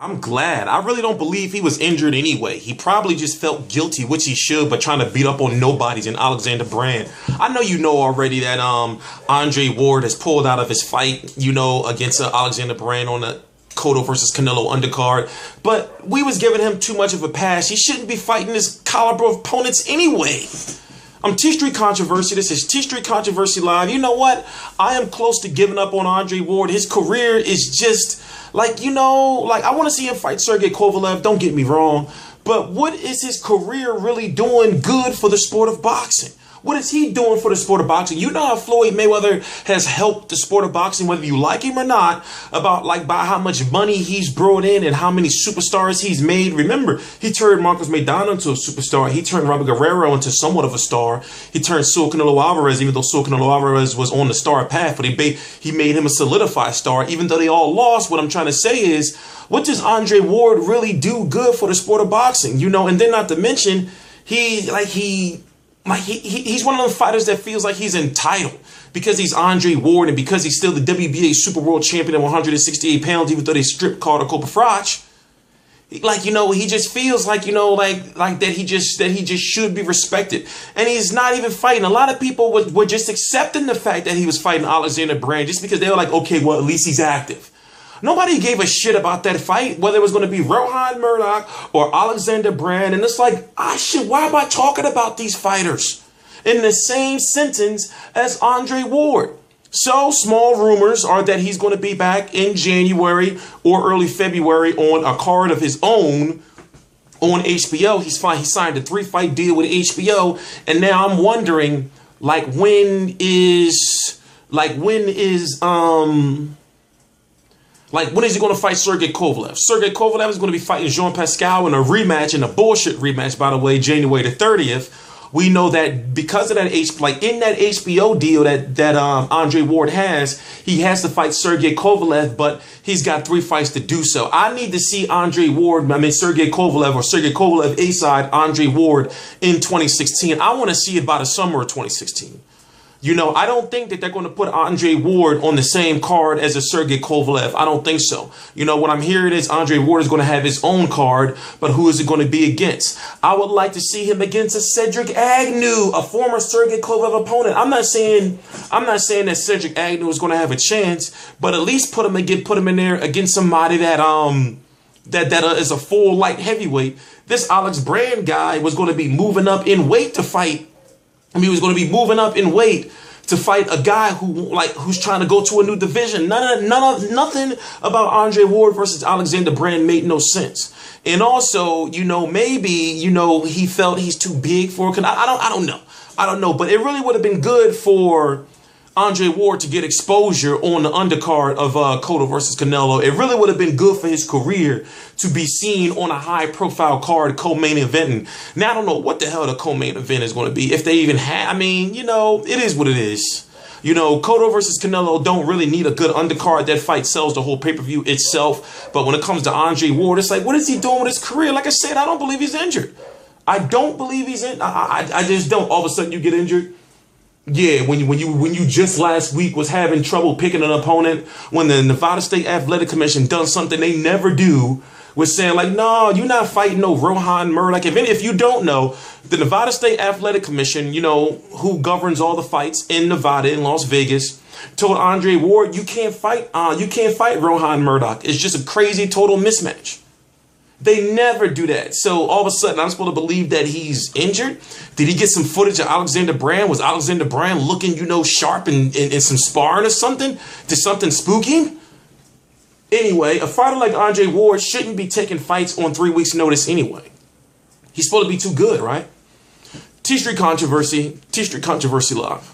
I'm glad. I really don't believe he was injured anyway. He probably just felt guilty, which he should, but trying to beat up on nobodies in Alexander Brand. I know you know already that Andre Ward has pulled out of his fight, against Alexander Brand on the Cotto versus Canelo undercard. But we was giving him too much of a pass. He shouldn't be fighting this caliber of opponents anyway. I'm T Street Controversy. This is T Street Controversy Live. You know what? I am close to giving up on Andre Ward. His career is just I want to see him fight Sergey Kovalev. Don't get me wrong. But what is his career really doing good for the sport of boxing? What is he doing for the sport of boxing? You know how Floyd Mayweather has helped the sport of boxing, whether you like him or not, by how much money he's brought in and how many superstars he's made. Remember, he turned Marcos Maidana into a superstar. He turned Robert Guerrero into somewhat of a star. He turned Saul Canelo Alvarez, even though Saul Canelo Alvarez was on the star path, but he made him a solidified star, even though they all lost. What I'm trying to say is, what does Andre Ward really do good for the sport of boxing? And then not to mention, he's one of those fighters that feels like he's entitled because he's Andre Ward and because he's still the WBA Super World Champion at 168 pounds, even though they stripped Carter Kopafrach. He just feels like that he just should be respected. And he's not even fighting. A lot of people were just accepting the fact that he was fighting Alexander Brand just because they were like, okay, well, at least he's active. Nobody gave a shit about that fight, whether it was going to be Rohan Murdoch or Alexander Brand. And it's like, why am I talking about these fighters in the same sentence as Andre Ward? So small rumors are that he's going to be back in January or early February on a card of his own on HBO. He signed a 3-fight deal with HBO. And now I'm wondering, when is he going to fight Sergey Kovalev? Sergey Kovalev is going to be fighting Jean Pascal in a rematch, in a bullshit rematch, by the way, January the 30th. We know that because of that, in that HBO deal that Andre Ward has, he has to fight Sergey Kovalev, but he's got 3 fights to do so. I need to see Sergey Kovalev or Sergey Kovalev A-side Andre Ward in 2016. I want to see it by the summer of 2016. I don't think that they're going to put Andre Ward on the same card as a Sergey Kovalev. I don't think so. What I'm hearing is Andre Ward is going to have his own card, but who is it going to be against? I would like to see him against a Cedric Agnew, a former Sergey Kovalev opponent. I'm not saying that Cedric Agnew is going to have a chance, but at least put him in there against somebody that is a full light heavyweight. This Alex Brand guy was going to be moving up in weight to fight. He was going to be moving up in weight to fight a guy who's trying to go to a new division. Nothing about Andre Ward versus Alexander Brand made no sense. And also, maybe, he felt he's too big for it. I don't know. But it really would have been good for Andre Ward to get exposure on the undercard of Cotto versus Canelo. It really would have been good for his career to be seen on a high-profile card, co-main eventing. Now, I don't know what the hell the co-main event is going to be. If they even have, it is what it is. Cotto versus Canelo don't really need a good undercard. That fight sells the whole pay-per-view itself. But when it comes to Andre Ward, it's like, what is he doing with his career? Like I said, I don't believe he's injured. I don't believe he's in. I just don't. All of a sudden, you get injured. Yeah, when you just last week was having trouble picking an opponent, when the Nevada State Athletic Commission done something they never do, was saying no, you're not fighting no Rohan Murdoch. If you don't know, the Nevada State Athletic Commission, who governs all the fights in Nevada, in Las Vegas, told Andre Ward, you can't fight Rohan Murdoch. It's just a crazy total mismatch. They never do that. So all of a sudden, I'm supposed to believe that he's injured. Did he get some footage of Alexander Brand? Was Alexander Brand looking, sharp in some sparring or something? Did something spook him? Anyway, a fighter like Andre Ward shouldn't be taking fights on 3 weeks' notice anyway. He's supposed to be too good, right? T Street Controversy Live.